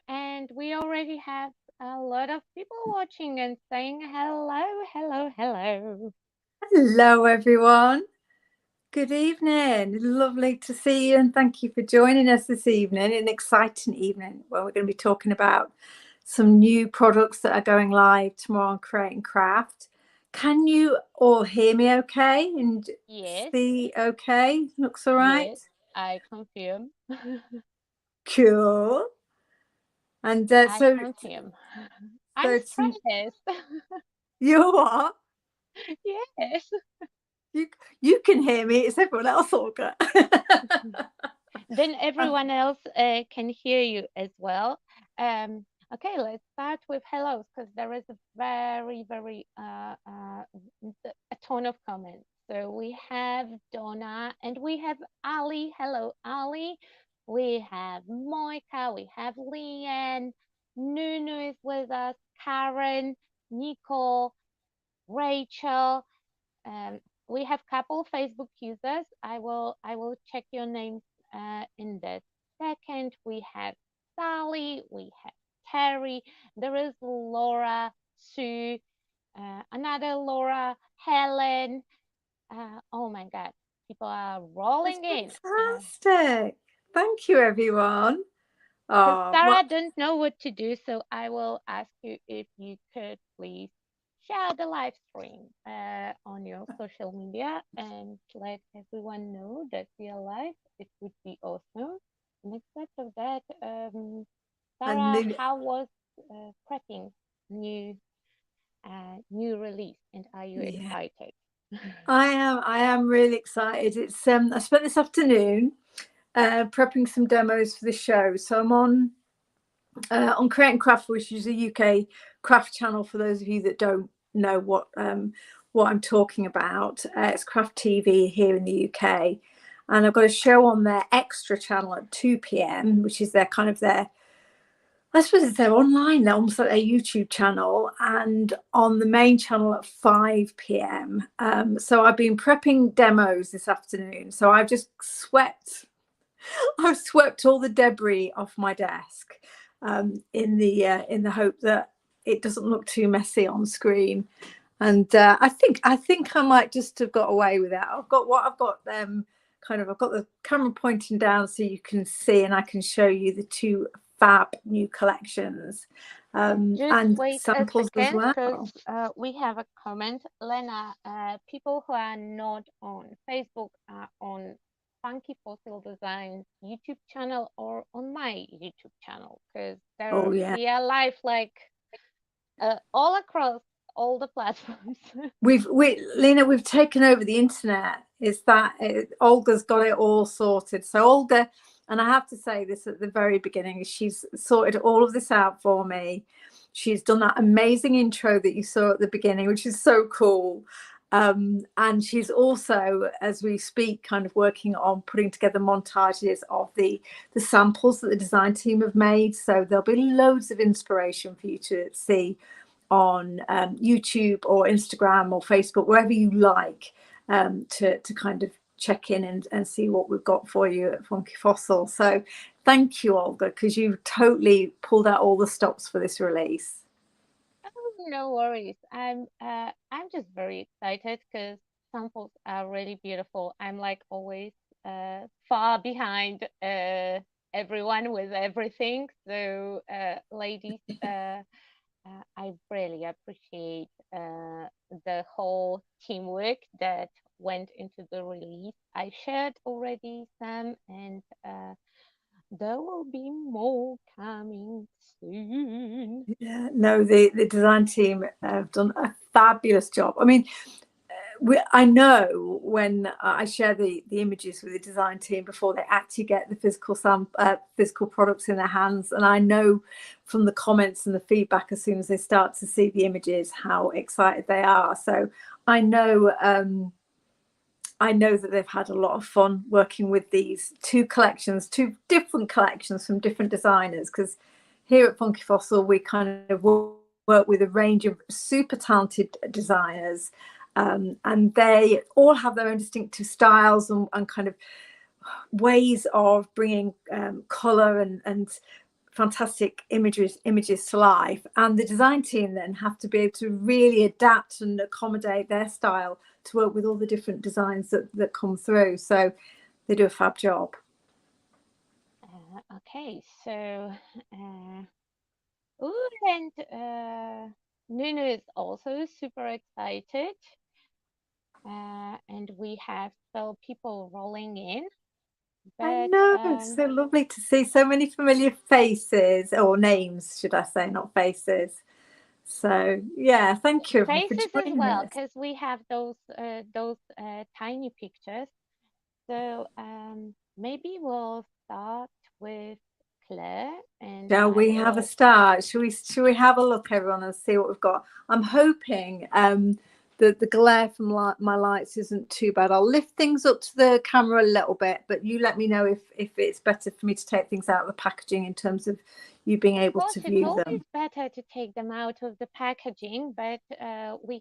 And we already have a lot of people watching and saying hello, hello, hello. Hello, everyone. Good evening. Lovely to see you, and thank you for joining us this evening. An exciting evening where we're going to be talking about some new products that are going live tomorrow on Create and Craft. Can you all hear me okay? And Yes. see okay? Looks all right? Yes, I confirm. Cool. And I confirm. I'm stressed. You are? Yes. You can hear me. It's everyone else, Olga. Then everyone else can hear you as well. Okay, let's start with hellos because there is a very a ton of comments. So we have Donna and we have Ali. Hello, Ali. We have Moika. We have Leanne. Nunu is with us. Karen, Nicole, Rachel. We have couple Facebook users. I will check your names in the second. We have Sally. We have Terry. There is Laura, Sue, another Laura, Helen. Oh my God, people are rolling in. Fantastic. Thank you, everyone. Sarah don't know what to do, so I will ask you if you could please share the live stream on your social media and let everyone know that we are live. It would be awesome. And except of that, Sarah, how was prepping new release, and are you excited? I am really excited. It's I spent this afternoon prepping some demos for the show. So I'm on Create and Craft, which is a UK craft channel for those of you that don't know what I'm talking about. It's Craft TV here in the UK, and I've got a show on their extra channel at 2 p.m, which is their I suppose it's their online, they're almost like their YouTube channel, and on the main channel at 5 p.m. So I've been prepping demos this afternoon. So I've just swept all the debris off my desk in the hope that it doesn't look too messy on screen. And I think I might just have got away with it. I've got the camera pointing down so you can see, and I can show you the two fab new collections and samples as well. We have a comment, Lena. People who are not on Facebook are on Funky Fossil Designs YouTube channel or on my YouTube channel, because we are live like all across all the platforms. Lena, we've taken over the internet. Olga's got it all sorted. So Olga, and I have to say this at the very beginning, she's sorted all of this out for me. She's done that amazing intro that you saw at the beginning, which is so cool. And she's also, as we speak, kind of working on putting together montages of the samples that the design team have made. So there'll be loads of inspiration for you to see on YouTube or Instagram or Facebook, wherever you like, to kind of check in and see what we've got for you at Funky Fossil. So thank you, Olga, because you totally pulled out all the stops for this release. No worries. I'm just very excited because samples are really beautiful. I'm like always far behind everyone with everything. So ladies, I really appreciate the whole teamwork that went into the release. I shared already some, and there will be more coming soon. Yeah, no, the design team have done a fabulous job. I mean, I know when I share the images with the design team before they actually get the physical products in their hands, and I know from the comments and the feedback as soon as they start to see the images how excited they are. So I know that they've had a lot of fun working with these two different collections from different designers, because here at Funky Fossil we kind of work with a range of super talented designers. And they all have their own distinctive styles and kind of ways of bringing colour and fantastic images to life. And the design team then have to be able to really adapt and accommodate their style to work with all the different designs that come through. So they do a fab job. Okay, so and Nunu is also super excited. And we have still people rolling in. But, I know, it's so lovely to see so many familiar faces, or names, should I say, not faces. So yeah, thank you faces for as well, because we have those tiny pictures. So maybe we'll start with Claire. And shall we have a start? Should we have a look, everyone, and see what we've got? I'm hoping the glare from my lights isn't too bad. I'll lift things up to the camera a little bit, but you let me know if it's better for me to take things out of the packaging in terms of you being able to view them. It's always better to take them out of the packaging, but we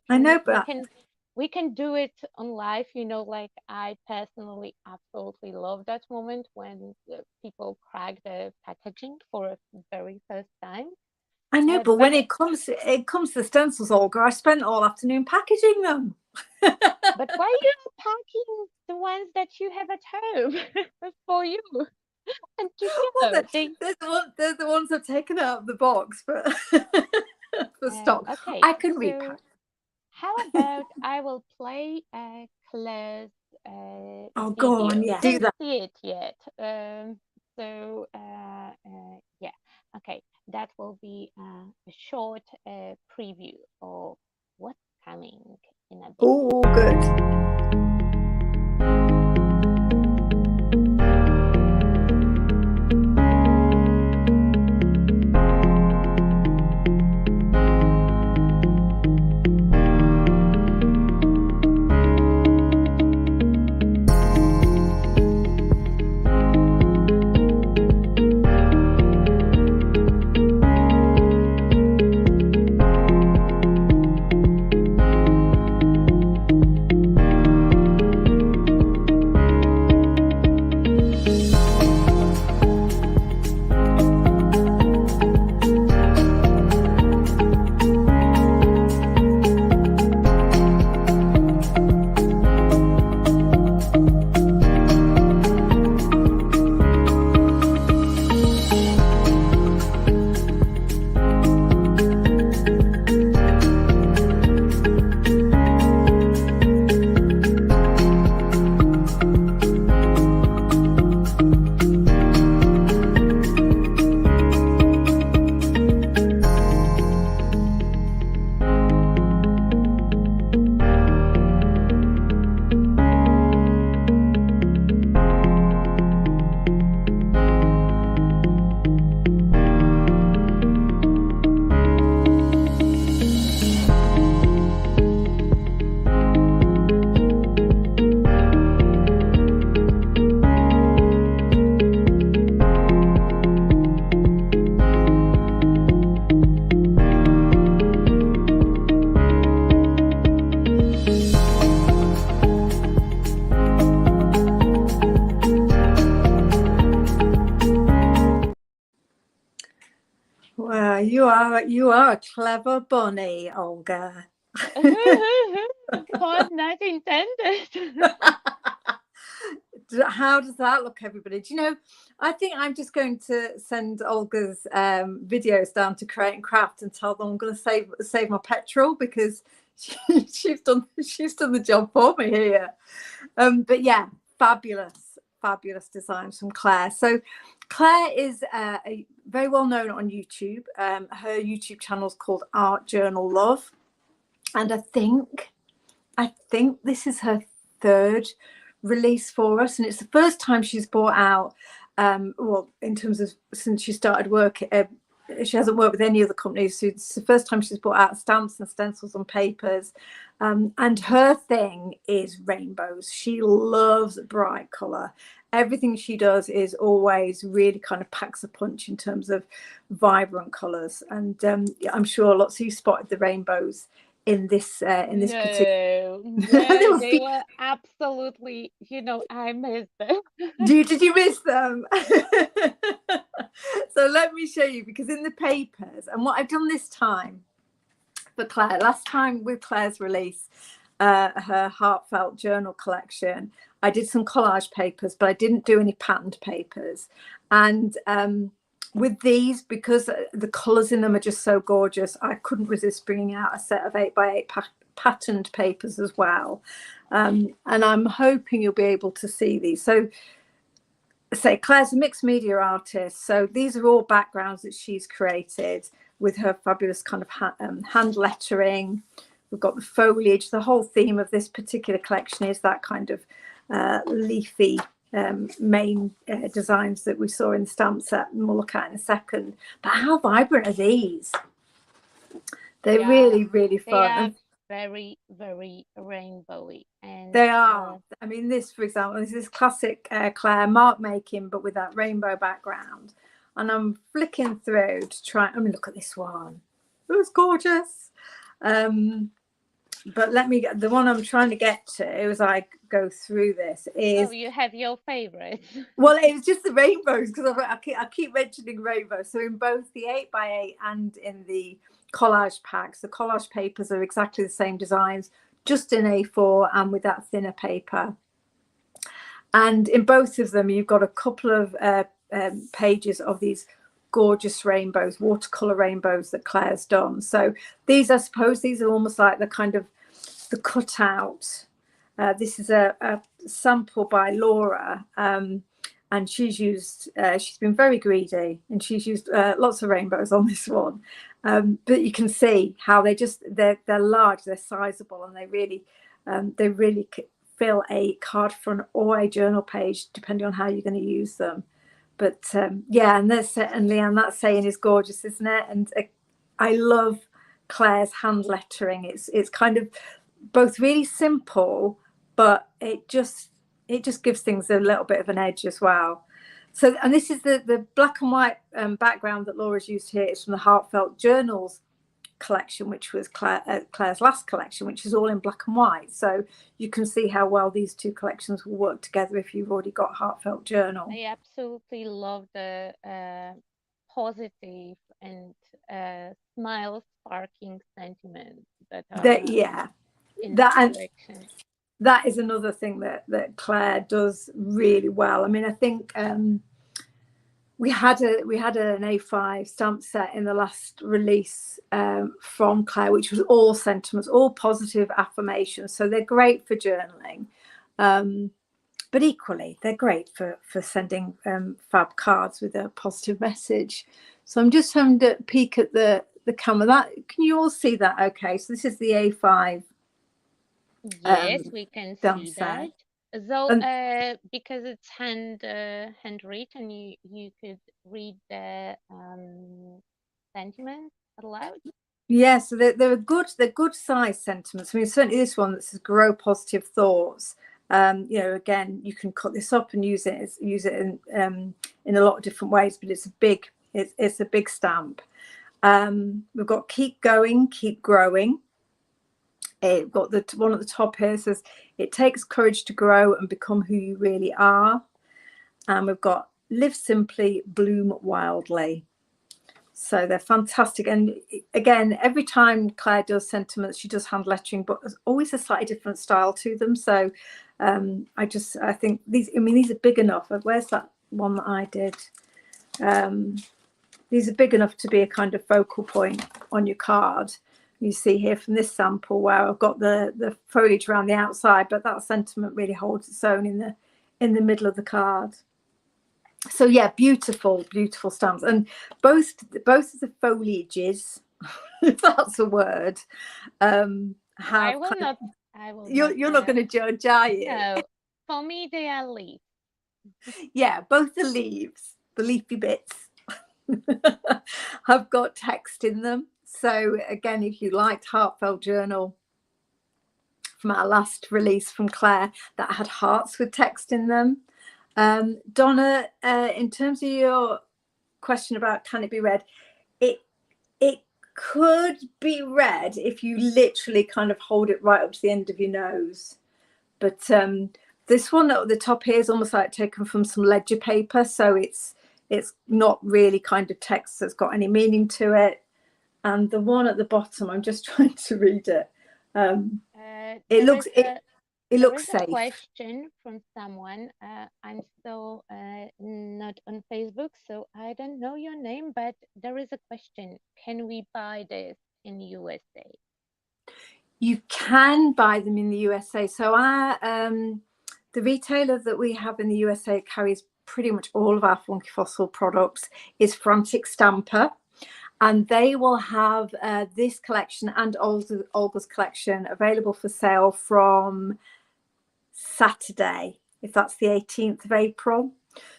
can do it on live. You know, like I personally absolutely love that moment when people crack the packaging for a very first time. I know, but when it comes to stencils, Olga, I spent all afternoon packaging them. But why are you packing the ones that you have at home for you? And to show? They're the ones I've taken out of the box for stock. Okay, I can repack. How about I will play Claire's oh, go on, yeah. Do that. See it yet. Yeah, okay. That will be a short preview of what's coming in a bit. Oh, good. you are a clever bunny, Olga. Pun not intended. How does that look, everybody? Do you know, I think I'm just going to send Olga's videos down to Create and Craft and tell them I'm going to save my petrol, because she's done the job for me here. But yeah, fabulous designs from Claire. So Claire is very well known on YouTube. Her YouTube channel is called Art Journal Love, and I think this is her third release for us, and it's the first time she's brought out well, in terms of since she started work, she hasn't worked with any other companies, so it's the first time she's brought out stamps and stencils and papers, and her thing is rainbows. She loves bright color. Everything she does is always really kind of packs a punch in terms of vibrant colors, and I'm sure lots of you spotted the rainbows in this particular. No, they were absolutely, I missed them. Did you miss them? So let me show you, because in the papers, and what I've done this time for Claire, last time with Claire's release, her heartfelt journal collection, I did some collage papers, but I didn't do any patterned papers. And with these, because the colors in them are just so gorgeous, I couldn't resist bringing out a set of 8x8 patterned papers as well. And I'm hoping you'll be able to see these. So say Claire's a mixed media artist, so these are all backgrounds that she's created with her fabulous kind of hand lettering. We've got the foliage. The whole theme of this particular collection is that kind of leafy main designs that we saw in the stamp set, and we'll look at in a second. But how vibrant are these? They're really fun. They are very, very rainbowy. And they are. I mean, this, for example, this is classic Claire mark making, but with that rainbow background. And I'm flicking through to try. I mean, look at this one. It was gorgeous. But let me get the one I'm trying to get to as I go through this is. Oh, you have your favorites. Well, it was just the rainbows, because I keep mentioning rainbows. So in both the 8x8 and in the collage packs, the collage papers are exactly the same designs, just in A4 and with that thinner paper. And in both of them, you've got a couple of pages of these gorgeous rainbows, watercolor rainbows that Claire's done. So these, I suppose, these are almost like the kind of the cutout. This is a sample by Laura, and she's been very greedy, and she's used lots of rainbows on this one. But you can see how they're large, they're sizable, and they really fill a card front or a journal page, depending on how you're going to use them. But yeah, and Leanne, that saying is gorgeous, isn't it? And I love Claire's hand lettering. It's kind of both really simple, but it just gives things a little bit of an edge as well. So, and this is the black and white background that Laura's used here. It's from the Heartfelt Journals collection, which was Claire's last collection, which is all in black and white. So you can see how well these two collections will work together if you've already got Heartfelt Journal. I absolutely love the positive and smile sparking sentiments that are in the collection. That is another thing that Claire does really well. I mean, I think we had an A5 stamp set in the last release from Claire, which was all sentiments, all positive affirmations. So they're great for journaling, but equally they're great for sending fab cards with a positive message. So I'm just having to peek at the camera. Can you all see that? Okay, so this is the A5. Yes, we can see that. So because it's handwritten, you could read the sentiments aloud. Yeah, so they're good size sentiments. I mean, certainly this one that says "Grow positive thoughts." Again, you can cut this up and use it in a lot of different ways, but it's a big stamp. We've got "Keep going, keep growing." We've got the one at the top here says, "It takes courage to grow and become who you really are." And we've got "Live simply, bloom wildly." So they're fantastic. And again, every time Claire does sentiments, she does hand lettering, but there's always a slightly different style to them. So I think these, I mean, these are big enough. Where's that one that I did? These are big enough to be a kind of focal point on your card. You see here from this sample where I've got the foliage around the outside, but that sentiment really holds its own in the middle of the card. So yeah, beautiful, beautiful stamps, and both of the foliages, if that's a word, have. I will not. I will. You're not going to judge, are you? No, for me they are leaves. Yeah, both the leaves, the leafy bits, have got text in them. So again, if you liked Heartfelt Journal from our last release from Claire, that had hearts with text in them. Donna, in terms of your question about can it be read, it could be read if you literally kind of hold it right up to the end of your nose. But this one at the top here is almost like taken from some ledger paper, so it's not really kind of text that's got any meaning to it. And the one at the bottom, I'm just trying to read it. It looks safe. A question from someone. I'm still not on Facebook, so I don't know your name, but there is a question. Can we buy this in the USA? You can buy them in the USA. So our the retailer that we have in the USA carries pretty much all of our Funky Fossil products is Frantic Stamper. And they will have this collection and Olga's collection available for sale from Saturday, if that's the 18th of April.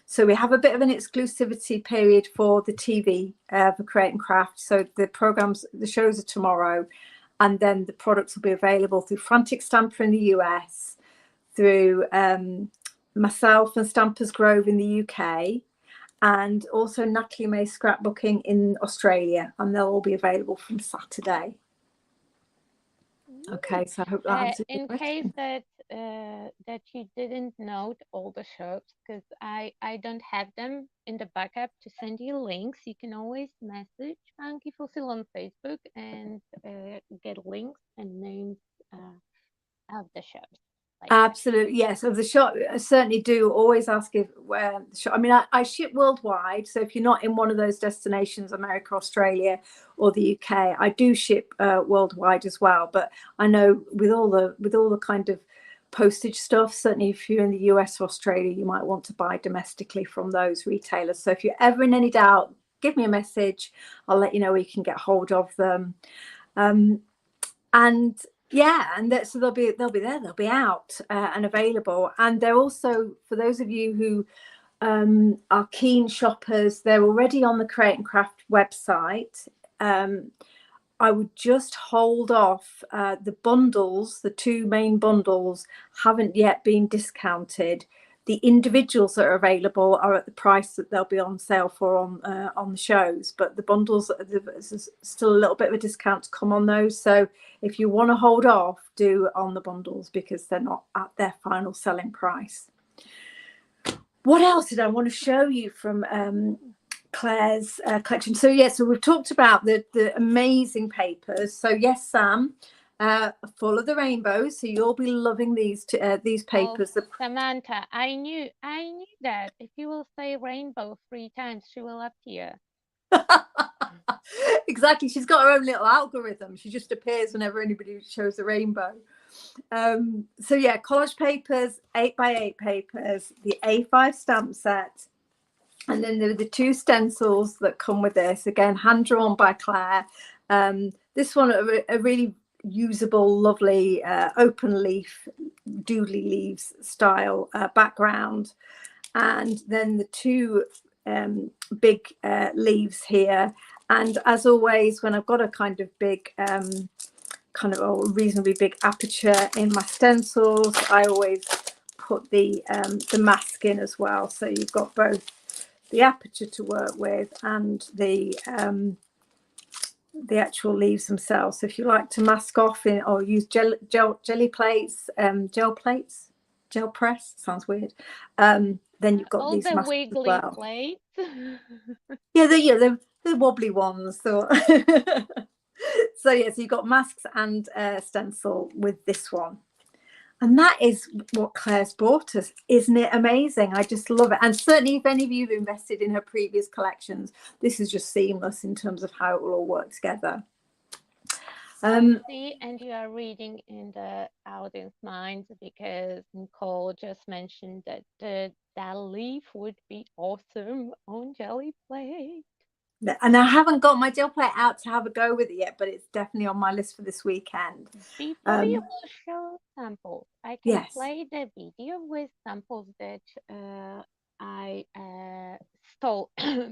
So we have a bit of an exclusivity period for the TV for Create and Craft. So the shows are tomorrow, and then the products will be available through Frantic Stamper in the US, through myself and Stampers Grove in the UK, and also Natalie May Scrapbooking in Australia, and they'll all be available from Saturday. Okay, so I hope that answers in case that you didn't note all the shows, because I don't have them in the backup to send you links. You can always message Funky Fossil on Facebook and get links and names of the shows. Absolutely, yes. Of the shop, I certainly do always ask if where the shop. I mean, I ship worldwide, so if you're not in one of those destinations, America, Australia, or the UK, I do ship worldwide as well. But I know with all the kind of postage stuff, certainly if you're in the US or Australia, you might want to buy domestically from those retailers. So if you're ever in any doubt, give me a message. I'll let you know where you can get hold of them. And yeah, and so they'll be there, they'll be out and available. And they're also, for those of you who are keen shoppers, they're already on the Create and Craft website. I would just hold off. The bundles, the two main bundles, haven't yet been discounted. The individuals that are available are at the price that they'll be on sale for on the shows, but the bundles, there's still a little bit of a discount to come on those. So if you want to hold off, do on the bundles because they're not at their final selling price. What else did I want to show you from Claire's collection? So yeah, so we've talked about the amazing papers. So yes, Sam, full of the rainbows, so you'll be loving these papers. Oh, Samantha, I knew that if you will say rainbow 3 times, she will appear. Exactly, she's got her own little algorithm. She just appears whenever anybody shows a rainbow. So yeah, collage papers, 8x8 papers, the A5 stamp set, and then there are the 2 stencils that come with this, again hand drawn by Claire. This one a really usable, lovely open leaf, doodly leaves style background, and then the 2 big leaves here. And as always, when I've got a kind of big kind of a reasonably big aperture in my stencils, I always put the mask in as well, so you've got both the aperture to work with and the actual leaves themselves. So if you like to mask off in or use jelly plates, gel press, sounds weird, then you've got all these the masks wiggly as well. plates. Yeah, they're the wobbly ones. So, so yeah, so you've got masks and stencil with this one. And that is what Claire's bought us. Isn't it amazing? I just love it. And certainly if any of you have invested in her previous collections, this is just seamless in terms of how it will all work together. See, and you are reading in the audience mind, because Nicole just mentioned that that leaf would be awesome on jelly plate. And I haven't got my gel plate out to have a go with it yet, but it's definitely on my list for this weekend. Before you will show samples, I can Yes. play the video with samples that I stole,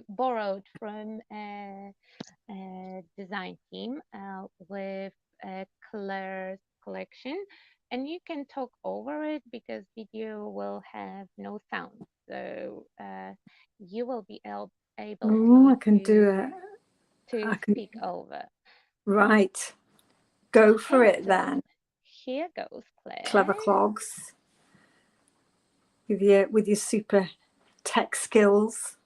borrowed from a design team with Claire's collection, and you can talk over it because video will have no sound, so you will be able I can do it. To speak over. Right. Go for it then. Here goes Claire. Clever clogs. With your super tech skills.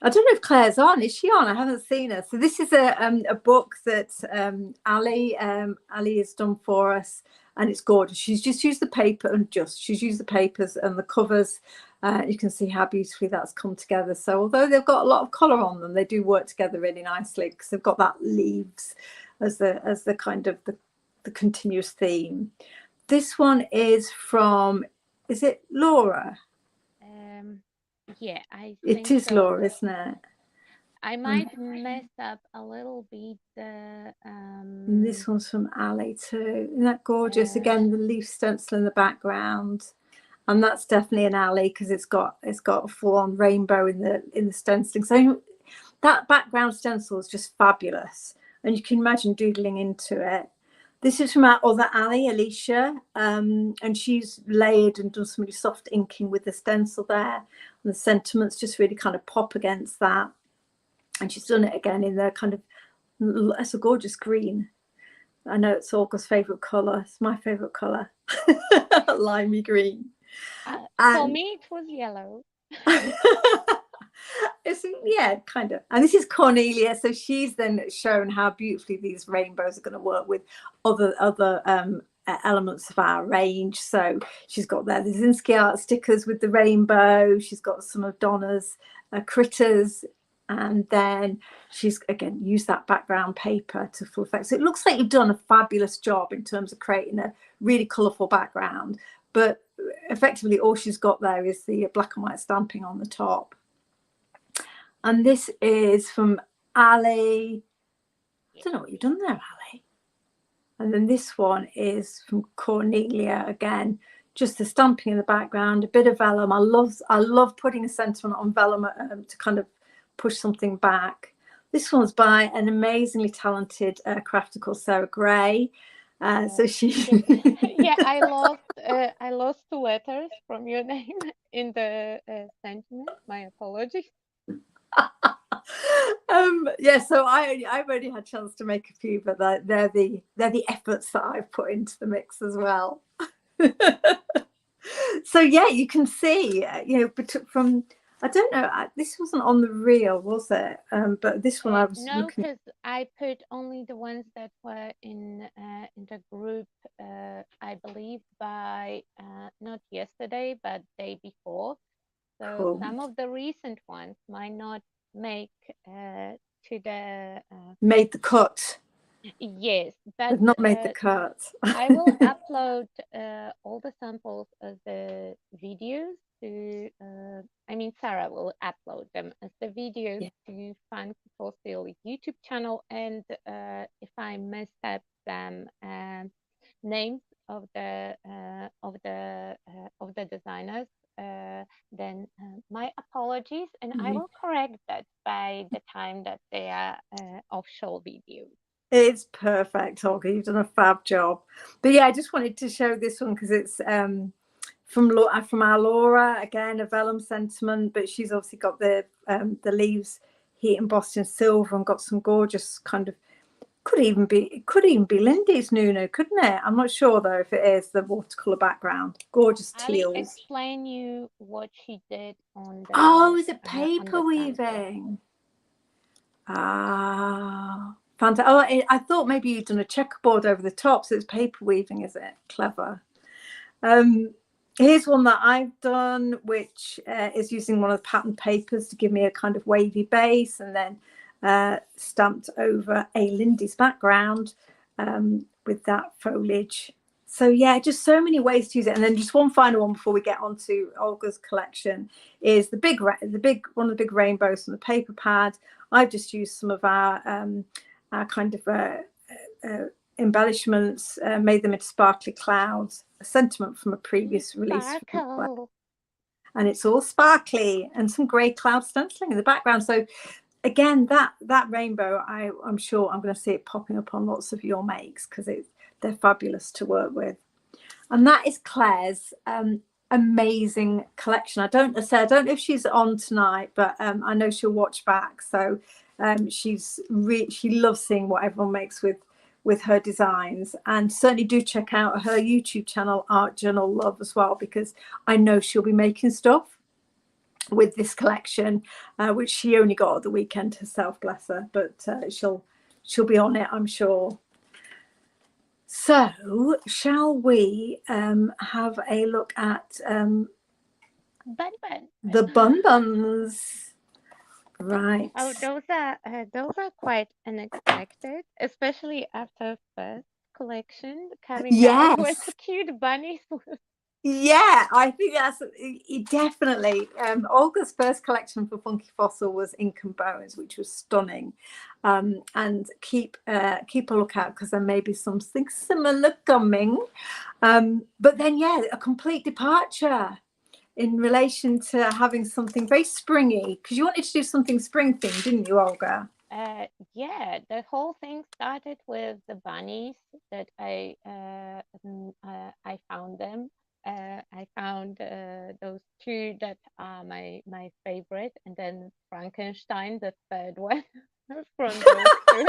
I don't know if Claire's on. Is she on? I haven't seen her. So this is a book that Ali has done for us, and it's gorgeous. She's just used the paper and she's used the papers and the covers. You can see how beautifully that's come together. So although they've got a lot of colour on them, they do work together really nicely because they've got that leaves as the kind of the continuous theme. This one is from, is it Laura? Yeah, I think it is so. Laura, isn't it? I might mess up a little bit. This one's from Ali too. Isn't that gorgeous? Again, the leaf stencil in the background, and that's definitely an Ali because it's got a full-on rainbow in the stenciling. So that background stencil is just fabulous, and you can imagine doodling into it. This is from our other Ali, Alicia, and she's layered and done some really soft inking with the stencil there. And the sentiments just really kind of pop against that. And she's done it again in the kind of, it's a gorgeous green. I know it's Olga's favourite colour. It's my favourite colour, limey green. For me, it was yellow. Yeah, kind of. And this is Cornelia, so she's then shown how beautifully these rainbows are going to work with other elements of our range. So she's got the Zinsky art stickers with the rainbow. She's got some of Donna's critters, and then she's again used that background paper to full effect. So it looks like you've done a fabulous job in terms of creating a really colourful background, but effectively all she's got there is the black and white stamping on the top. And this is from Ali. I don't know what you've done there, Ali. And then this one is from Cornelia again. Just the stamping in the background, a bit of vellum. I love putting a sentiment on vellum to kind of push something back. This one's by an amazingly talented crafter called Sarah Gray. So she yeah, I lost 2 letters from your name in the sentiment. My apologies. Yeah, so I've only had a chance to make a few, but they're the efforts that I've put into the mix as well. So yeah, you can see, from, I don't know, this wasn't on the reel, was it? But this one I was no, because I put only the ones that were in the group, I believe by not yesterday, but day before. So cool. Some of the recent ones might not make to the made the cut. Yes, but not made the cut. I will upload all the samples of the videos to. I mean, Sarah will upload them as the videos to Fun for Sale YouTube channel, and if I mess up them names of the designers, then my apologies, and I will correct that by the time that they are offshore videos. It's perfect, Olga. You've done a fab job. But yeah, I just wanted to show this one because it's from our Laura, again, a vellum sentiment, but she's obviously got the leaves heat embossed in silver and got some gorgeous kind of Could even be Lindy's, Nuno, couldn't it? I'm not sure though if it is the watercolor background. Gorgeous Ali teals. explain you what she did on the. Oh, is it on paper the weaving? Ah, fantastic. Oh, I thought maybe you'd done a checkerboard over the top, so it's paper weaving, is it? Clever. Here's one that I've done, which is using one of the pattern papers to give me a kind of wavy base, and then stamped over a Lindy's background with that foliage. So yeah, just so many ways to use it. And then just one final one before we get on to Olga's collection is the big one of the big rainbows from the paper pad. I've just used some of our kind of embellishments, made them into sparkly clouds, a sentiment from a previous release. Sparkle. And it's all sparkly, and some grey cloud stenciling in the background. So again, that rainbow, I'm sure I'm going to see it popping up on lots of your makes, because they're fabulous to work with. And that is Claire's amazing collection. I don't know if she's on tonight, but I know she'll watch back. So she loves seeing what everyone makes with her designs, and certainly do check out her YouTube channel, Art Journal Love, as well, because I know she'll be making stuff with this collection, which she only got at the weekend herself, bless her, but she'll be on it, I'm sure. So shall we have a look at the bun buns? Right. Oh, those are quite unexpected, especially after first collection coming out with cute bunnies. Yeah, I think that's definitely. Olga's first collection for Funky Fossil was Ink and Bones, which was stunning. And keep a lookout, because there may be something similar coming. But then, yeah, a complete departure in relation to having something very springy, because you wanted to do something spring themed, didn't you, Olga? Yeah, the whole thing started with the bunnies that I found them. I found those two that are my favorite, and then Frankenstein, the third one from those two.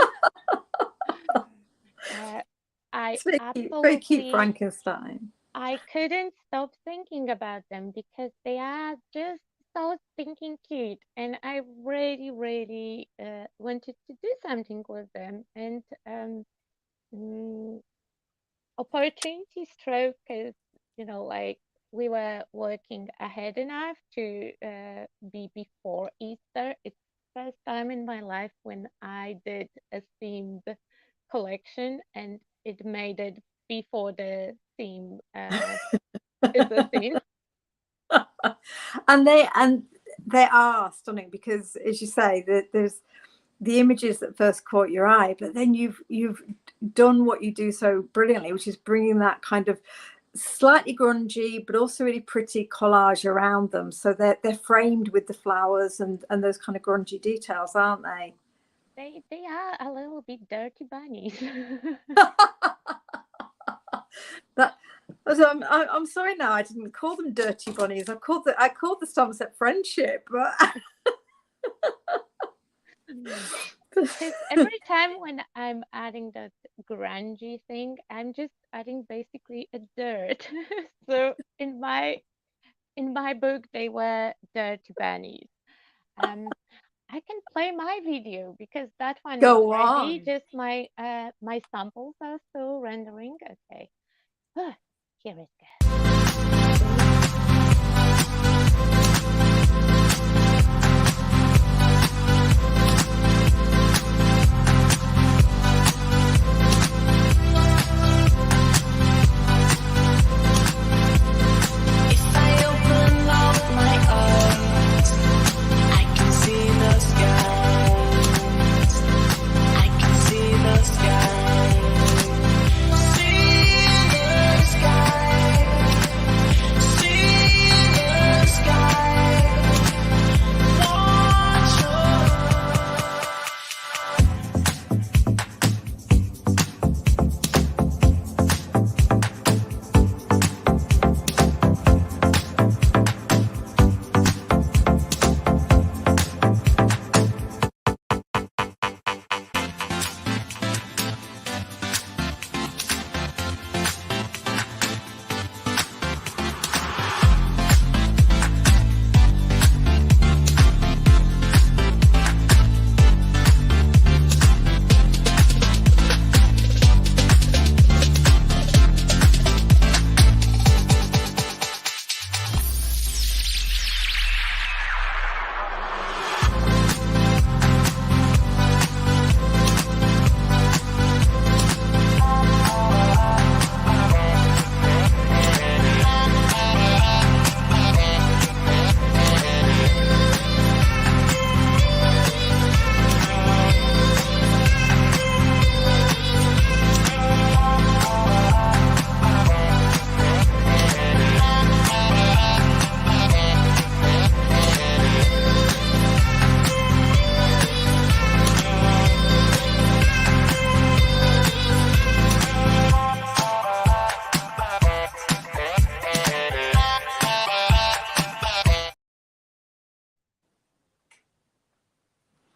Very cute Frankenstein. I couldn't stop thinking about them because they are just so stinking cute, and I really, really wanted to do something with them. And opportunity struck, because like we were working ahead enough to be before Easter. It's the first time in my life when I did a themed collection, and it made it before the theme is a theme. And they are stunning, because, as you say, there's the images that first caught your eye, but then you've done what you do so brilliantly, which is bringing that kind of slightly grungy but also really pretty collage around them, so they're framed with the flowers and those kind of grungy details, aren't they? They are a little bit dirty bunnies. I'm sorry, now I didn't call them dirty bunnies. I called the stamp set friendship, but because every time when I'm adding that grungy thing, I'm just adding basically a dirt. So in my book, they were dirty bunnies. I can play my video, because that one is ready. Just my samples are still rendering. Okay, here it goes. See the sky.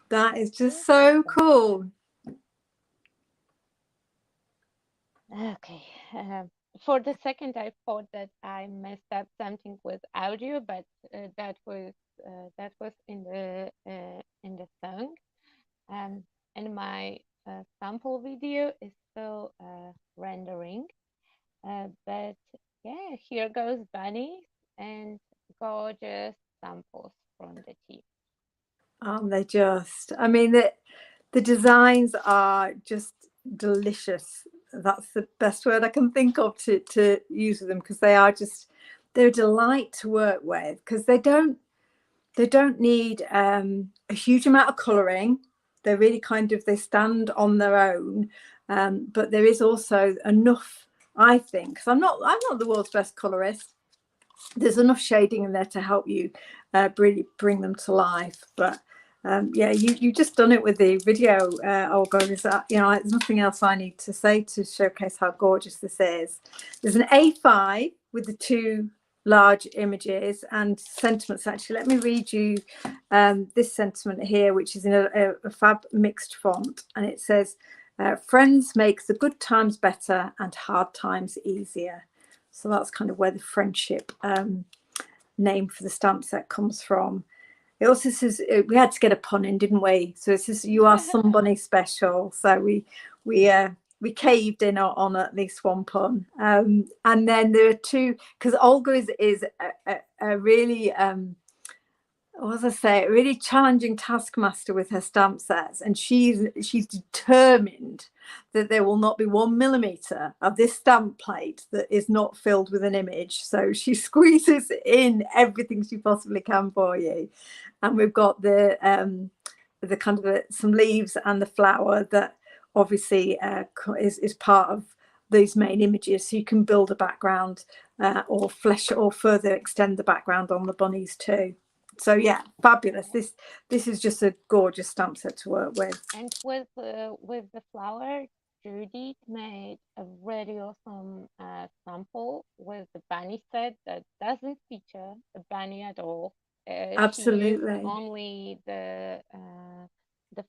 That is just so cool. Okay. For the second, I thought that I messed up something with audio, but that was in the song. And my sample video is still rendering. But yeah, here goes bunnies and gorgeous samples from the team. They just, I mean, the designs are just delicious. That's the best word I can think of to use with them, because they're a delight to work with, because they don't need a huge amount of colouring. They're really they stand on their own, but there is also enough, I think, because I'm not the world's best colourist. There's enough shading in there to help you really bring them to life. But yeah, you just done it with the video, Olga. Is that, there's nothing else I need to say to showcase how gorgeous this is. There's an A5 with the two large images and sentiments. Actually, let me read you this sentiment here, which is in a fab mixed font, and it says, friends make the good times better and hard times easier. So that's kind of where the friendship name for the stamp set comes from. It also says, we had to get a pun in, didn't we? So it says, you are somebody special. So we caved in on at least one pun. And then there are two, because Olga is a really, what was I say, a really challenging taskmaster with her stamp sets, and she's determined that there will not be 1 millimeter of this stamp plate that is not filled with an image. So she squeezes in everything she possibly can for you. And we've got the kind of some leaves and the flower that obviously is part of these main images, so you can build a background or flesh or further extend the background on the bunnies too. So yeah, fabulous. This is just a gorgeous stamp set to work with. And with the flower, Judy made a really awesome sample with the bunny set that doesn't feature a bunny at all. Absolutely. She used only the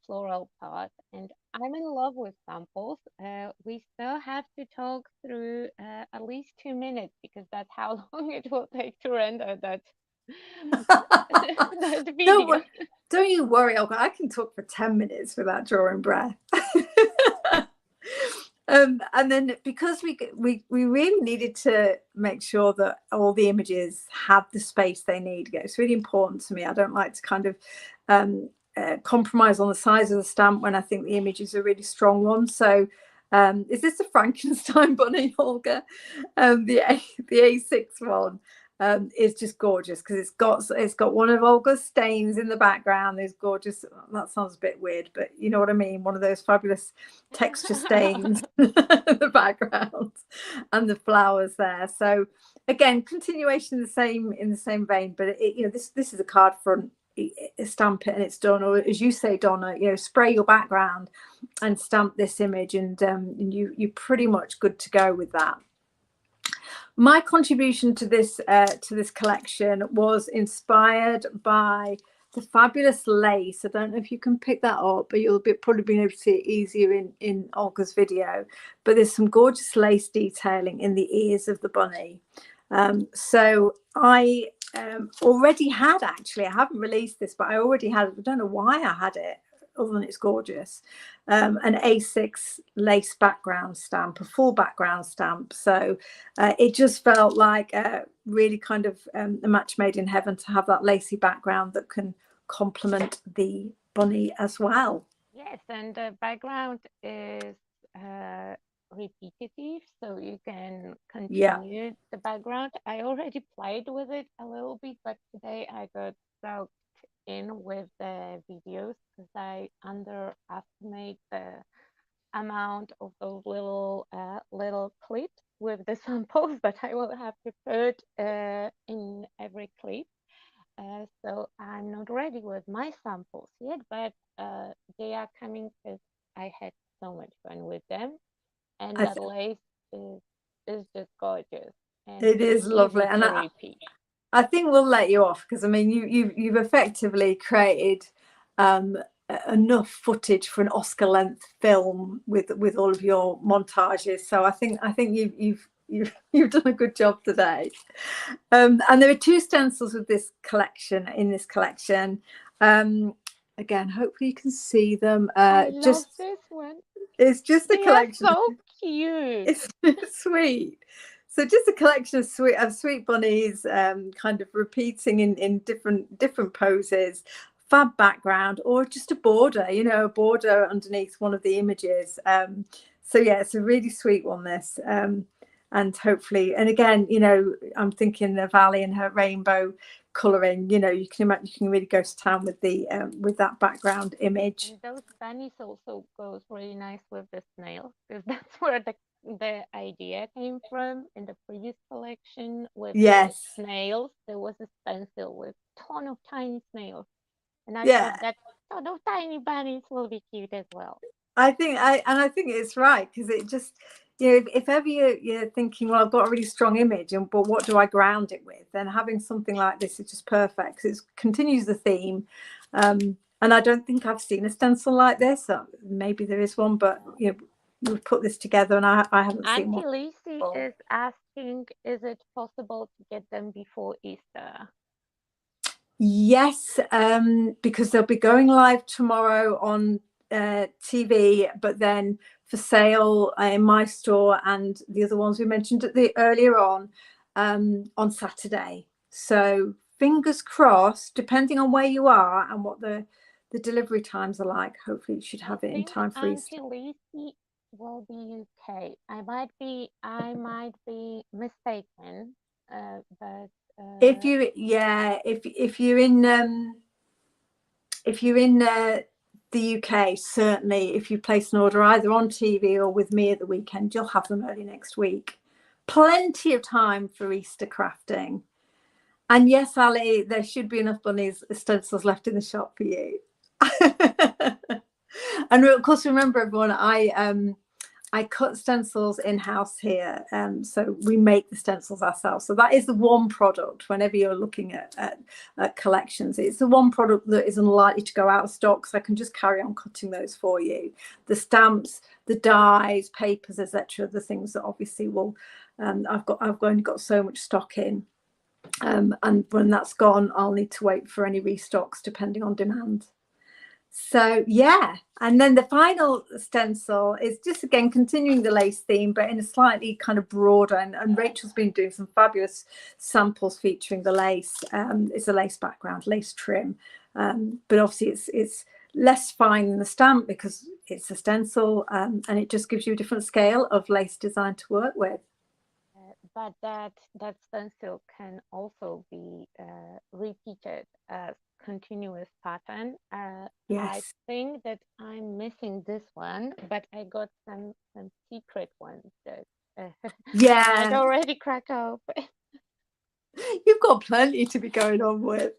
floral part, and I'm in love with samples. We still have to talk through at least 2 minutes, because that's how long it will take to render that. That video. Don't you worry, Olga. I can talk for 10 minutes without drawing breath. And then because we really needed to make sure that all the images had the space they need. It's really important to me. I don't like to kind of compromise on the size of the stamp when I think the image is a really strong one. So is this a Frankenstein bunny, Olga? The A6 one is just gorgeous, because it's got one of Olga's stains in the background. There's gorgeous, that sounds a bit weird, but you know what I mean, one of those fabulous texture stains in the background, and the flowers there. So again, continuation in the same vein, but this is a card front. Stamp it and it's done. Or as you say, Donna, spray your background and stamp this image, and you're pretty much good to go with that. My contribution to this collection was inspired by the fabulous lace. I don't know if you can pick that up, but you'll probably be able to see it easier in Olga's video. But there's some gorgeous lace detailing in the ears of the bunny. So I already had, actually, I haven't released this, but I already had, I don't know why I had it, other than it's gorgeous, an A6 lace background stamp, a full background stamp. So it just felt like really kind of a match made in heaven to have that lacy background that can complement the bunny as well. Yes, and the background is repetitive, so you can continue the background. I already played with it a little bit, but today I got sucked in with the videos because I underestimate the amount of those little clips with the samples that I will have to put in every clip. So I'm not ready with my samples yet, but they are coming because I had so much fun with them, and that lace is just gorgeous. And it is lovely, and I think we'll let you off, because I mean you've effectively created enough footage for an Oscar length film with all of your montages. So I think you've done a good job today. And there are 2 stencils with this collection, again, hopefully you can see them. I love this one. It's just a collection. They are so cute. It's sweet. So just a collection of sweet bunnies, kind of repeating in different poses, fab background, or just a border, a border underneath one of the images. So yeah, it's a really sweet one, this. And hopefully, and again, I'm thinking of Ali and her rainbow colouring. You can imagine, you can really go to town with with that background image. And those bunnies also goes really nice with the snails, because that's where the idea came from. In the previous collection with the snails, there was a stencil with a ton of tiny snails, and I thought that ton of tiny bunnies will be cute as well. I think it's right, because it just, if ever you're thinking, well, I've got a really strong image, but what do I ground it with? Then having something like this is just perfect, because it continues the theme. And I don't think I've seen a stencil like this. Maybe there is one, but we've put this together, and I haven't seen one. Auntie Lucy is asking, is it possible to get them before Easter? Yes, because they'll be going live tomorrow on TV, but then for sale in my store and the other ones we mentioned earlier on Saturday. So fingers crossed, depending on where you are and what the delivery times are like, hopefully you should have it in time for Easter. Auntie Lucy will be UK. I might be mistaken, but if you're in the UK, certainly if you place an order either on TV or with me at the weekend, you'll have them early next week. Plenty of time for Easter crafting. And yes, Ali, there should be enough bunnies stencils left in the shop for you. And of course, remember everyone, I cut stencils in-house here, so we make the stencils ourselves. So that is the one product, whenever you're looking at collections, it's the one product that is unlikely to go out of stock, so I can just carry on cutting those for you. The stamps, the dies, papers, etc., the things that obviously will, I've only got so much stock in, and when that's gone, I'll need to wait for any restocks depending on demand. So yeah, and then the final stencil is just again continuing the lace theme, but in a slightly kind of broader, and Rachel's been doing some fabulous samples featuring the lace. It's a lace background, lace trim, but obviously it's less fine than the stamp because it's a stencil, and it just gives you a different scale of lace design to work with. But that stencil can also be repeated as continuous pattern. Yes. I think that I'm missing this one, but I got some secret ones that I'd already crack open. You've got plenty to be going on with.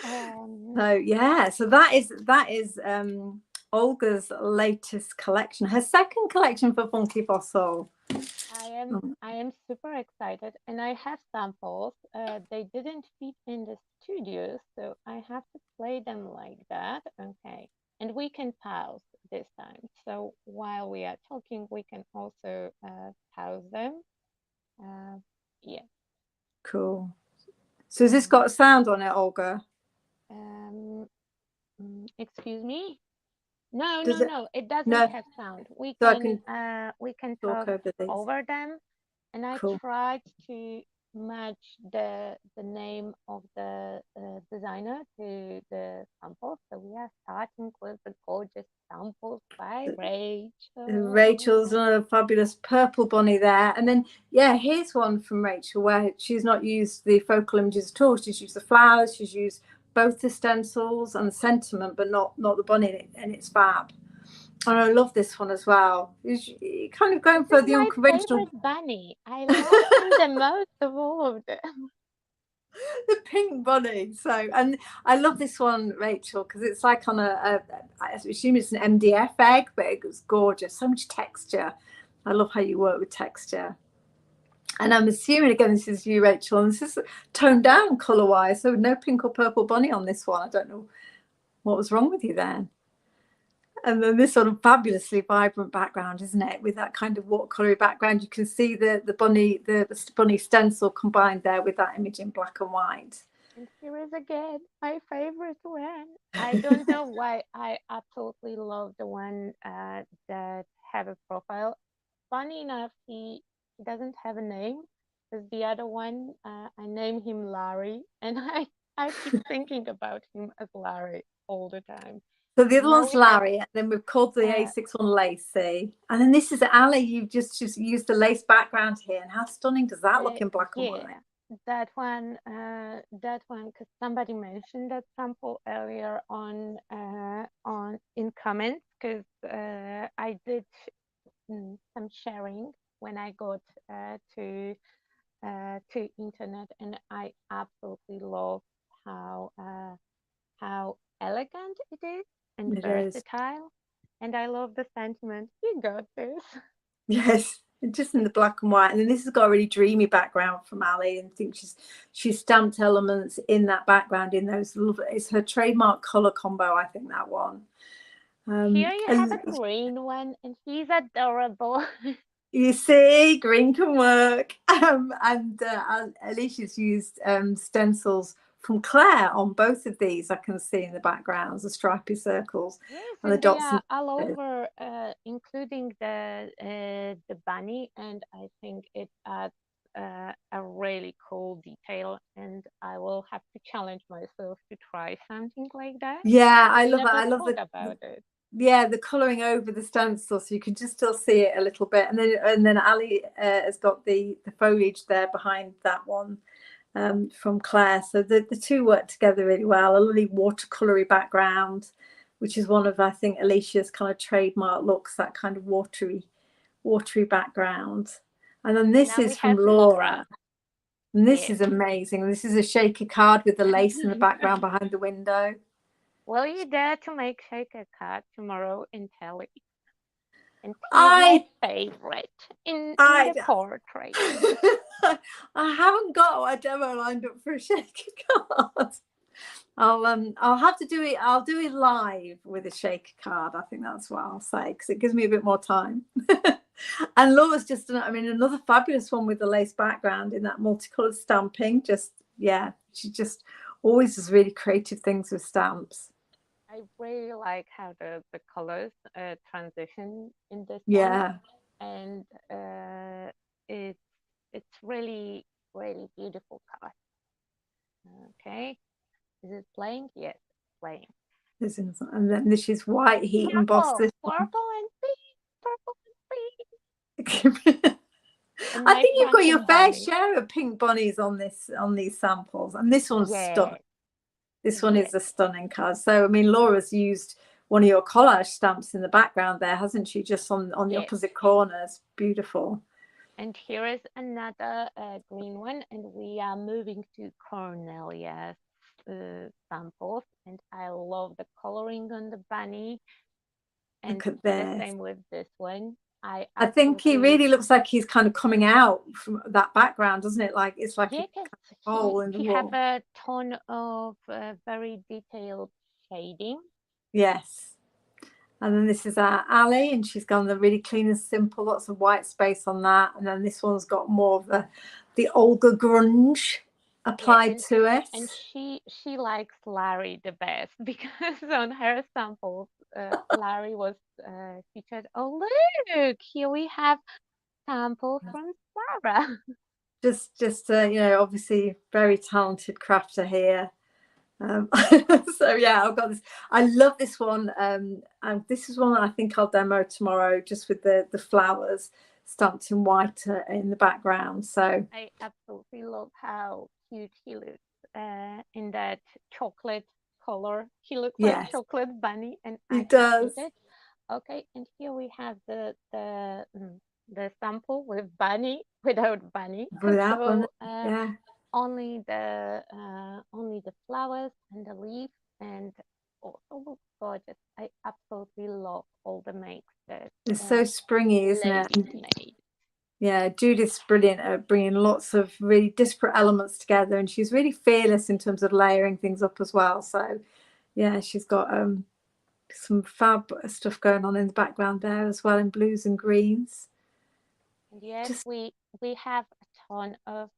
So yeah, so that is Olga's latest collection, her second collection for Funky Fossil. I am super excited, and I have samples. They didn't fit in the studio, so I have to play them like that. Okay, and we can pause this time. So while we are talking, we can also pause them. Yeah. Cool. So has this got a sound on it, Olga? Excuse me. No, it doesn't have sound. We can talk over them, and I tried to match the name of the designer to the samples. So we are starting with the gorgeous samples by Rachel. Rachel's a fabulous purple bunny there, and then here's one from Rachel where she's not used the focal images at all. She's used the flowers, she's used both the stencils and the sentiment, but not the bunny, and it's fab. And I love this one as well. You're kind of going for the unconventional. My favorite bunny. I love him the most of all of them. The pink bunny. So, and I love this one, Rachel, because it's like on I assume it's an MDF egg, but it's gorgeous. So much texture. I love how you work with texture. And I'm assuming, again, this is you, Rachel, and this is toned down colour-wise, so no pink or purple bunny on this one. I don't know. what was wrong with you then? And then this sort of fabulously vibrant background, isn't it? With that kind of watercolory background, you can see the bunny stencil combined there with that image in black and white. And here is again my favorite one. I don't know why I absolutely love the one that have a profile. Funny enough, he doesn't have a name. Because the other one, I name him Larry, and I keep thinking about him as Larry all the time. So the other Now one's we have Larry, and then we've called the uh, A6 one Lacey. And then this is Ali. You've just used the lace background here. And how stunning does that look in black and white? yeah, that one, because somebody mentioned that sample earlier on in comments, because I did some sharing when I got to internet, and I absolutely love how elegant it is and It is. versatile, and I love the sentiment. You got this. Yes, just in the black and white. And then this has got a really dreamy background from Ali, and I think she's stamped elements in that background in those little, it's her trademark color combo, I think, that one. Here you have a green one, and he's adorable. You see, green can work. And Alicia's used stencils from Claire on both of these. I can see in the backgrounds, the stripy circles, Yes, and the and they dots. are all over, including the bunny, and I think it adds a really cool detail. And I will have to challenge myself to try something like that. Yeah, I love it. Never I love thought about it. yeah, the colouring over the stencil, so you can just still see it a little bit. And then Ali has got the foliage there behind that one from Claire. So the two work together really well. A lovely watercolory background, which is one of, I think, Alicia's kind of trademark looks, that kind of watery background. And then this Now is we from have Laura. And this Yes. is amazing. This is a shaker card with the lace in the background behind the window. Will you dare to make shake a card tomorrow in Telly? And he's I my favorite in the portrait. I haven't got a demo lined up for a shaker card. I'll have to do it. I'll do it live with a shaker card. I think that's what I'll say, because it gives me a bit more time. And Laura's just done, I mean, another fabulous one with the lace background in that multicolored stamping. Just, yeah, she just always does really creative things with stamps. I really like how the colors transition in this Yeah. one, and it's really beautiful card. Okay, is it playing? Yes, playing. And then this is white heat embossed. Purple and pink. And I think you've got your fair bunny. share of pink bunnies on these samples, and this one's stunning. This one is a stunning card. So I mean, Laura's used one of your collage stamps in the background there, hasn't she? Just on the opposite corners. Beautiful. And here is another green one, and we are moving to Cornelia's samples, and I love the coloring on the bunny. And look at this. The same with this one. I think he really looks like he's kind of coming out from that background, doesn't it? Like it's like a hole in the wall. He have a ton of very detailed shading. Yes. And then this is our Ali, and she's gone the really clean and simple, lots of white space on that. And then this one's got more of the Olga grunge applied to it. And she likes Larry the best, because on her samples, Larry was featured. Oh, look, here we have sample from Sarah. Just you know, obviously very talented crafter here. So yeah, I've got this. I love this one. And this is one that I think I'll demo tomorrow, just with the flowers stamped in white in the background. So I absolutely love how cute he looks in that chocolate color. He looks like chocolate bunny, and he does. Okay, and here we have the sample with bunny without bunny. Yeah. Only the flowers and the leaf, and also looks gorgeous. I absolutely love all the makes that it's so springy, isn't it? Made. Yeah, Judith's brilliant at bringing lots of really disparate elements together, and she's really fearless in terms of layering things up as well. So Yeah, she's got some fab stuff going on in the background there as well, in blues and greens. Yes, Just we have a ton of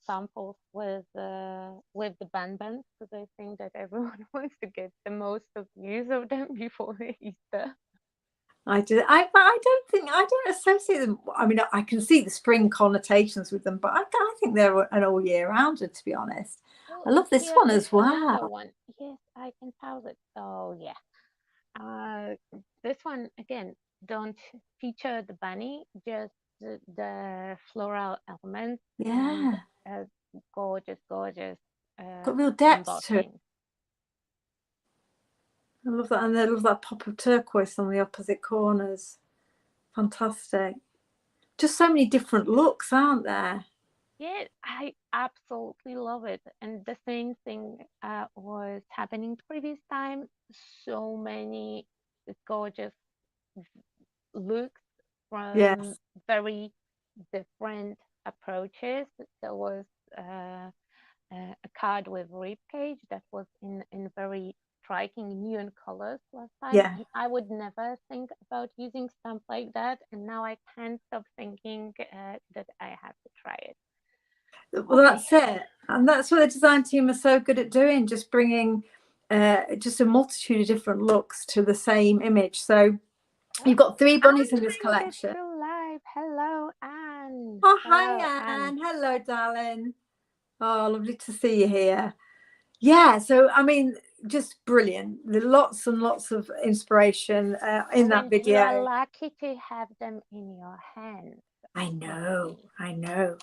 samples with the bands because I think that everyone wants to get the most of use of them before Easter. but I don't associate them. I mean, I can see the spring connotations with them, but I think they're an all year rounder, to be honest. Oh, I love this here one is as another well. one. Yes, I can pause it. Oh yeah. This one again don't feature the bunny, just the floral elements and Yeah, a gorgeous got real depth to it. embossing. I love that, and I love that pop of turquoise on the opposite corners. Fantastic. Just so many different looks, aren't there? Yeah, I absolutely love it. And the same thing was happening previous time. So many gorgeous looks from Yes. very different approaches. There was uh, a card with rib cage that was in very striking neon colors last time, Yeah. and I would never think about using stuff like that, and now I can't stop thinking that I have to try it. Well, Okay. that's it. And that's what the design team are so good at doing, just bringing just a multitude of different looks to the same image. So you've got 3 bunnies in this Anne is collection. still live. Hello, Anne. Oh, Hello, hi, Anne. Anne. Hello, darling. Oh, lovely to see you here. Yeah, so I mean, just brilliant. There are lots and lots of inspiration in Oh, that and you are video. lucky to have them in your hands. I know, Lucky. I know.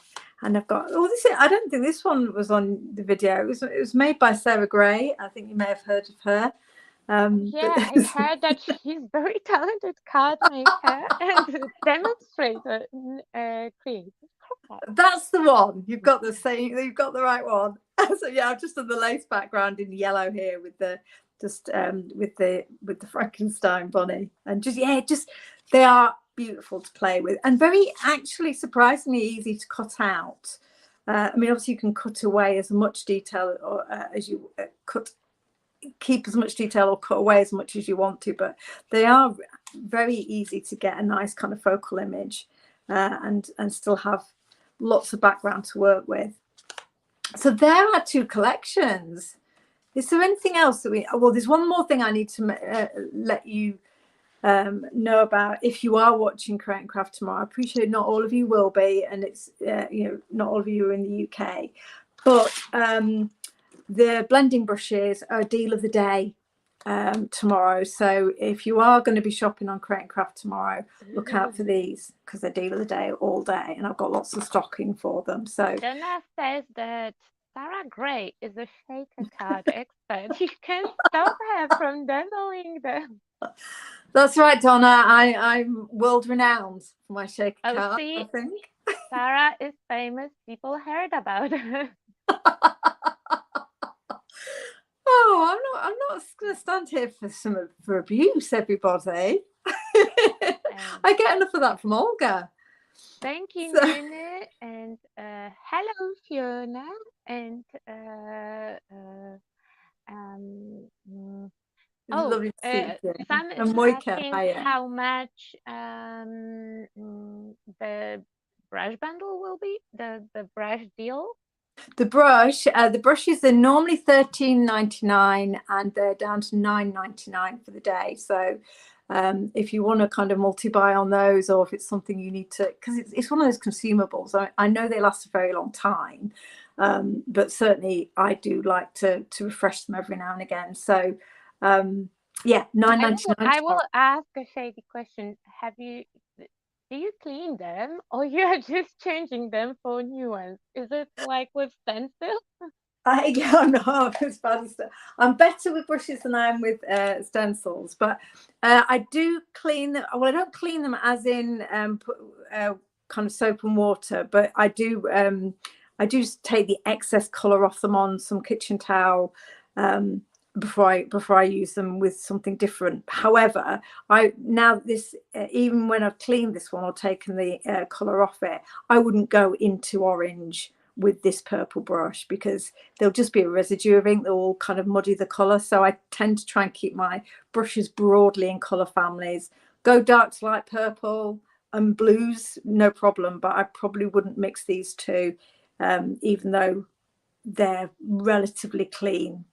And I've got I don't think this one was on the video. It was made by Sarah Gray. I think you may have heard of her. But Yeah, I heard that she's very talented card maker and demonstrator creative card. that's the one. You've got the same. You've got the right one. So yeah, I've just done the lace background in yellow here with the with the Frankenstein bunny, and just they are beautiful to play with, and very actually surprisingly easy to cut out. I mean, obviously you can cut away as much detail or as you keep as much detail or cut away as much as you want to, but they are very easy to get a nice kind of focal image and still have lots of background to work with. So there are 2 collections. Is there anything else that well, there's one more thing I need to let you know about if you are watching Create and Craft tomorrow. I appreciate not all of you will be, and it's not all of you are in the UK, but the blending brushes are a deal of the day tomorrow. So if you are going to be shopping on Create and Craft tomorrow, look out for these because they're deal of the day all day, and I've got lots of stocking for them. So Donna says that Sarah Gray is a shaker card expert. You can't stop her from demoing them. that's right, Donna. I'm world renowned for my shaker Oh, card, I see, think. Sarah is famous. People heard about her. Oh, I'm not going to stand here for abuse, everybody. I get enough of that from Olga. Thank you, So, Nene, and hello, Fiona, and um, mm, it's lovely to see you. Sam is And Moika, asking hiya. how much the brush bundle will be, the brush deal. The brushes are normally $13.99 and they're down to $9.99 for the day. So if you want to kind of multi-buy on those, or if it's something you need to, because it's one of those consumables. I know they last a very long time, but certainly I do like to refresh them every now and again. So yeah, $9.99. I will ask a shady question. Do you clean them, or you are just changing them for new ones? Is it like with stencil? No, it's bad. I'm better with brushes than I am with stencils, but I do clean them. Well, I don't clean them as in kind of soap and water, but I do take the excess colour off them on some kitchen towel before I use them with something different. However, even when I've cleaned this one or taken the colour off it, I wouldn't go into orange with this purple brush, because there'll just be a residue of ink that will kind of muddy the colour. So I tend to try and keep my brushes broadly in colour families. Go dark to light purple and blues, no problem, but I probably wouldn't mix these two, even though they're relatively clean.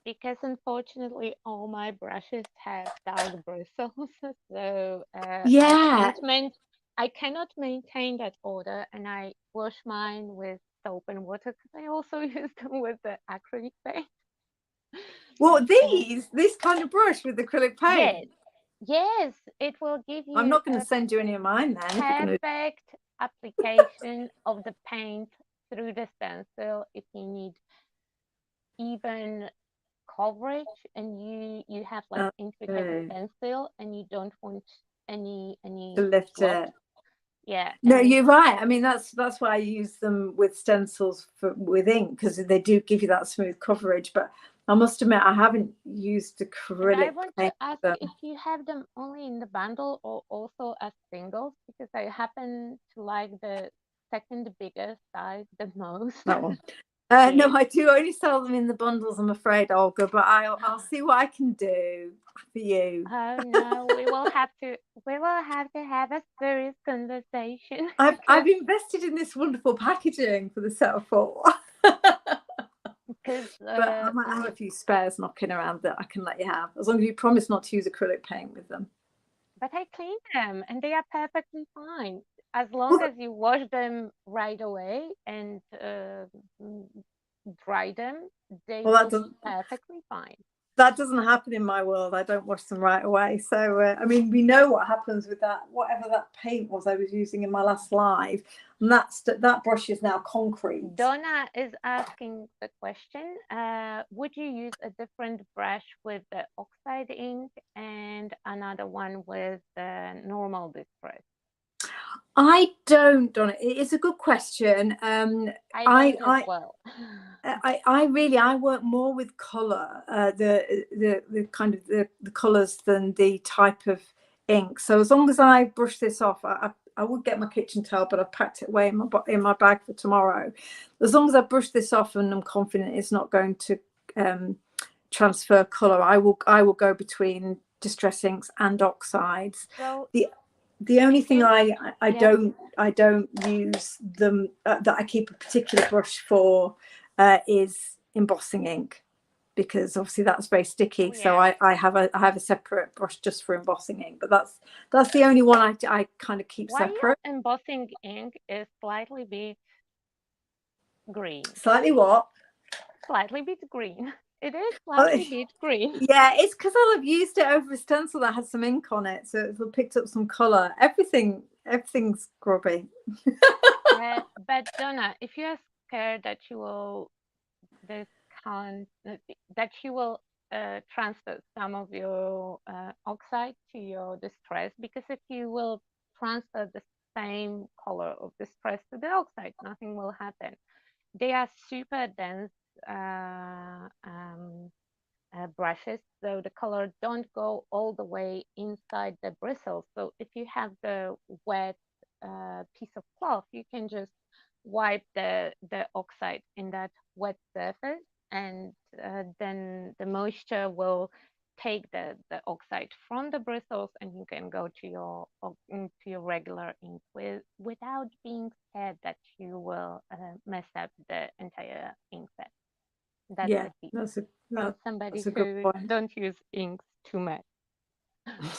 Because unfortunately all my brushes have dark bristles, so Yeah. I cannot maintain that order, and I wash mine with soap and water because I also use them with the acrylic paint. Well, this kind of brush with acrylic paint. Yes, it will give I'm you not going to a send you any of mine then. If you're going to... perfect application of the paint through the stencil if you need even coverage and you have like intricate stencil and you don't want any to lift slot. it. Yeah. No, you're right. I mean, that's why I use them with stencils with ink, because they do give you that smooth coverage. But I must admit, I haven't used acrylic And I want to paint ask them. if you have them only in the bundle or also as singles, because I happen to like the second biggest size the most. That one. Yes. No, I do only sell them in the bundles, I'm afraid, Olga. But I'll see what I can do for you. Oh no, we will have to have a serious conversation. I've invested in this wonderful packaging for the set of 4. Because But I might have a few spares knocking around that I can let you have, as long as you promise not to use acrylic paint with them. but I clean them and they are perfectly fine as long as you wash them right away and dry them. They will be perfectly fine. That doesn't happen in my world. I don't wash them right away. So, I mean, we know what happens with that, whatever that paint was I was using in my last live. And that brush is now concrete. Donna is asking the question, would you use a different brush with the oxide ink and another one with the normal distress? I don't, Donna. It's a good question. I don't as well. I work more with colour, the kind of the colours than the type of ink. So as long as I brush this off, I would get my kitchen towel, but I've packed it away in my bag for tomorrow. As long as I brush this off and I'm confident it's not going to transfer colour, I will go between distress inks and oxides. So the only thing I don't use them that I keep a particular brush for is embossing ink, because obviously that's very sticky. So I have a separate brush just for embossing ink, but that's the only one I kind of keep separate. Embossing ink is slightly bit green. Slightly what? Slightly bit green. It is slightly bit green. Yeah, it's because I'll have used it over a stencil that has some ink on it, so it's picked up some colour. Everything's grubby. But Donna, if you're scared that you will transfer some of your oxide to your distress, because if you will transfer the same color of distress to the oxide, nothing will happen. They are super dense brushes, so the color don't go all the way inside the bristles. So if you have the wet piece of cloth, you can just wipe the oxide in that wet surface, and then the moisture will take the oxide from the bristles, and you can go to your regular ink without being scared that you will mess up the entire ink set. That's yeah, the key. that's From somebody a good who point. don't use inks too much.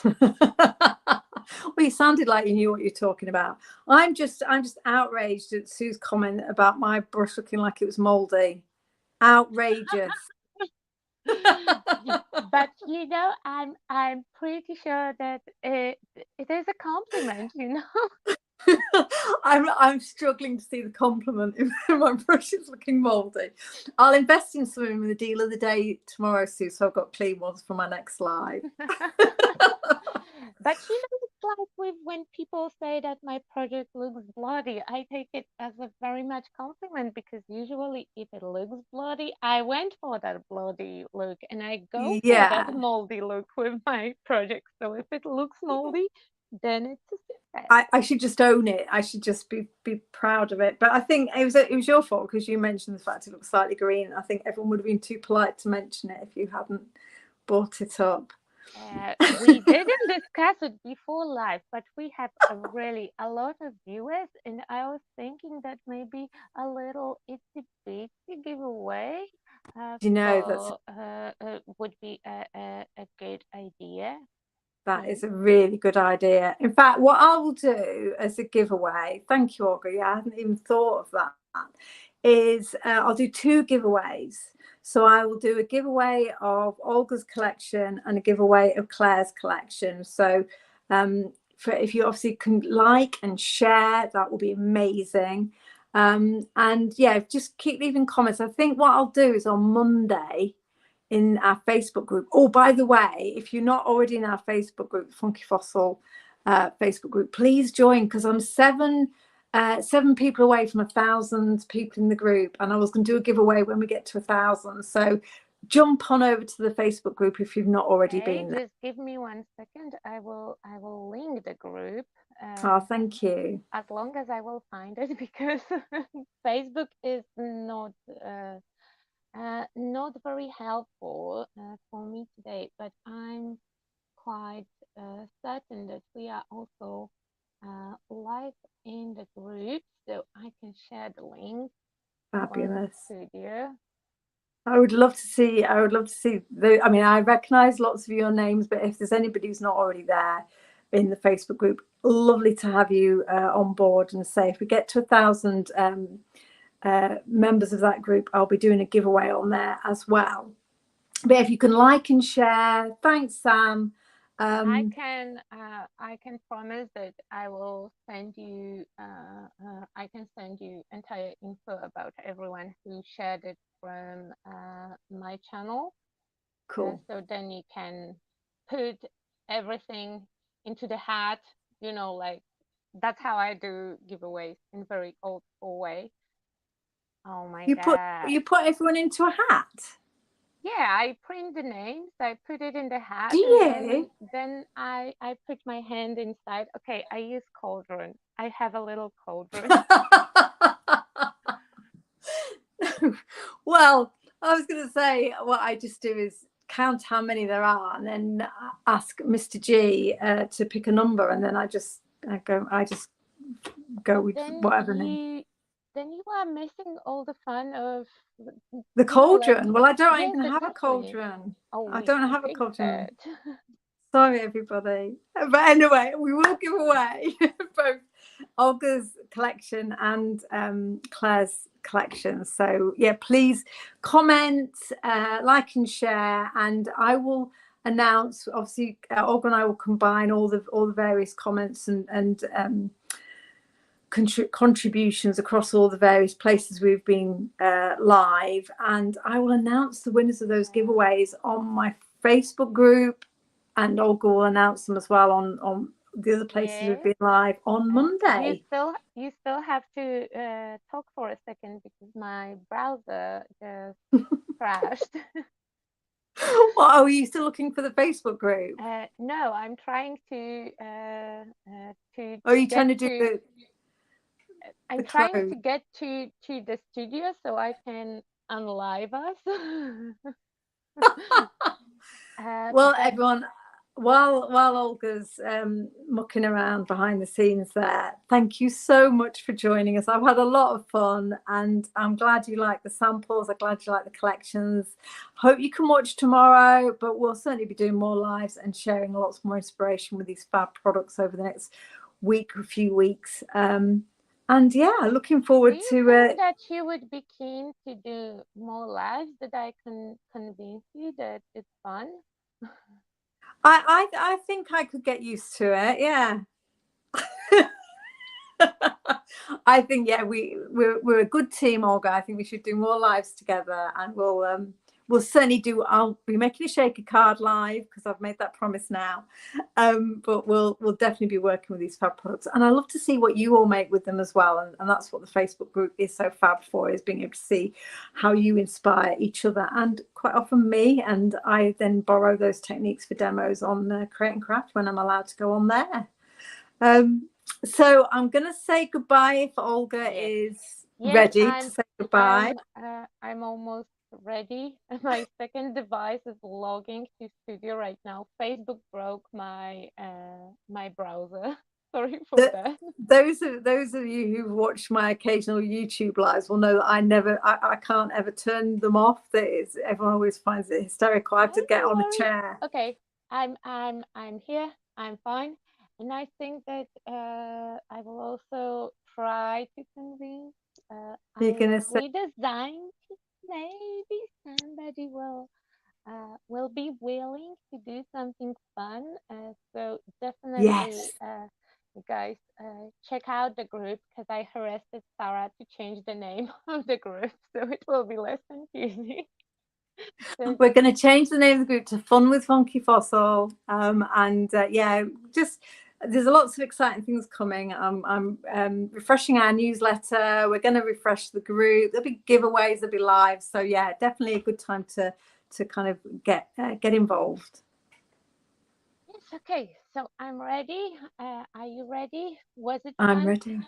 Well, you sounded like you knew what you're talking about. I'm just outraged at Sue's comment about my brush looking like it was moldy. Outrageous. But you know, I'm pretty sure that it is a compliment, you know. I'm struggling to see the compliment if my brush is looking moldy. I'll invest in some in the deal of the day tomorrow, Sue, so I've got clean ones for my next slide. But you know, it's like when people say that my project looks bloody, I take it as a very much compliment, because usually if it looks bloody, I went for that bloody look and I go for that moldy look with my project. So if it looks moldy, then it's a success. I should just own it. I should just be proud of it. But I think it was your fault because you mentioned the fact it looked slightly green. I think everyone would have been too polite to mention it if you hadn't brought it up. We didn't discuss it before live, but we have a lot of viewers, and I was thinking that maybe a little itsy bitsy giveaway You know, for would be a good idea. that is a really good idea. In fact, what I will do as a giveaway, thank you, Olga. Yeah, I hadn't even thought of that. Is I'll do 2 giveaways. So I will do a giveaway of Olga's collection and a giveaway of Claire's collection. So if you obviously can like and share, that will be amazing. And yeah, just keep leaving comments. I think what I'll do is on Monday in our Facebook group. Oh, by the way, if you're not already in our Facebook group, Funky Fossil Facebook group, please join, because I'm 7 people away from 1,000 people in the group, and I was going to do a giveaway when we get to 1,000. So jump on over to the Facebook group if you've not already been there. Just give me 1 second. I will link the group. Oh, thank you. As long as I will find it, because Facebook is not very helpful for me today, but I'm quite certain that we are also live in the group, so I can share the link. Fabulous. Studio. I would love to see I mean, I recognize lots of your names, but if there's anybody who's not already there in the Facebook group, lovely to have you on board. And say if we get to 1,000 members of that group, I'll be doing a giveaway on there as well. But if you can like and share, thanks, Sam. I can promise that I will send you I can send you entire info about everyone who shared it from my channel. Cool. So then you can put everything into the hat, you know, like that's how I do giveaways in a very old school way. Oh my God. You put everyone into a hat? Yeah, I print the names, I put it in the hat, and then I put my hand inside. Okay, I use cauldron. I have a little cauldron. Well, I was going to say what I just do is count how many there are, and then ask Mr. G to pick a number, and then I just go with whatever name. Then you are missing all the fun of the cauldron. Well, I don't yes, even have exactly. a cauldron. Oh, I don't have a cauldron. That. Sorry, everybody. But anyway, we will give away both Olga's collection and Claire's collection. So yeah, please comment, like and share, and I will announce. Obviously, Olga and I will combine all the various comments and contributions across all the various places we've been live, and I will announce the winners of those giveaways on my Facebook group, and Olga will announce them as well on the other places we've been live on Monday. You still have to talk for a second because my browser just crashed. Well, are you still looking for the Facebook group? No, I'm trying to. Are you trying to do the? I'm trying to get to the studio so I can unlive us. Well, everyone, while Olga's mucking around behind the scenes there, thank you so much for joining us. I've had a lot of fun, and I'm glad you like the samples. I'm glad you like the collections. Hope you can watch tomorrow, but we'll certainly be doing more lives and sharing lots more inspiration with these fab products over the next week or few weeks. And yeah, looking forward to think that you would be keen to do more lives, that I can convince you that it's fun? I think I could get used to it. Yeah. I think we're a good team, Olga. I think we should do more lives together, and we'll certainly do. I'll be making a shaker card live because I've made that promise now. But we'll definitely be working with these fab products, and I love to see what you all make with them as well. And that's what the Facebook group is so fab for, is being able to see how you inspire each other, and quite often me. And I then borrow those techniques for demos on Create and Craft when I'm allowed to go on there. So I'm going to say goodbye if Olga Yes. is Yes, ready to say goodbye. I'm almost ready. My second device is logging to studio right now. Facebook broke my browser. Sorry for that. Those of you who've watched my occasional YouTube lives will know that I can't ever turn them off. Everyone always finds it hysterical. I have to get Don't on a worry. chair. Okay, I'm here. I'm fine, and I think that I will also try to convince. You're I going to will say redesign. Maybe somebody will be willing to do something fun. So definitely, yes. you guys, check out the group because I harassed Sarah to change the name of the group, so it will be less confusing. So, We're going to change the name of the group to Fun with Funky Fossil. Just there's lots of exciting things coming. I'm refreshing our newsletter. We're going to refresh the group. There'll be giveaways. There'll be lives. So yeah, definitely a good time to kind of get involved. yes, okay. So I'm ready. Are you ready? Was it I'm fun? ready.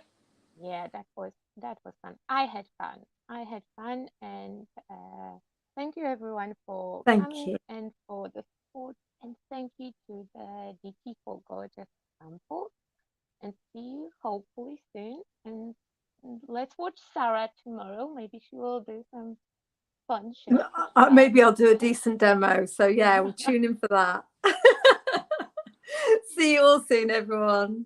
Yeah, that was fun. I had fun. I had fun, and thank you everyone for Thank coming you. and for the support, and thank you to the DT for gorgeous sample. And see you hopefully soon. And let's watch Sarah tomorrow. Maybe she will do some fun shit. Maybe I'll do a decent demo. So yeah, we'll tune in for that. See you all soon, everyone.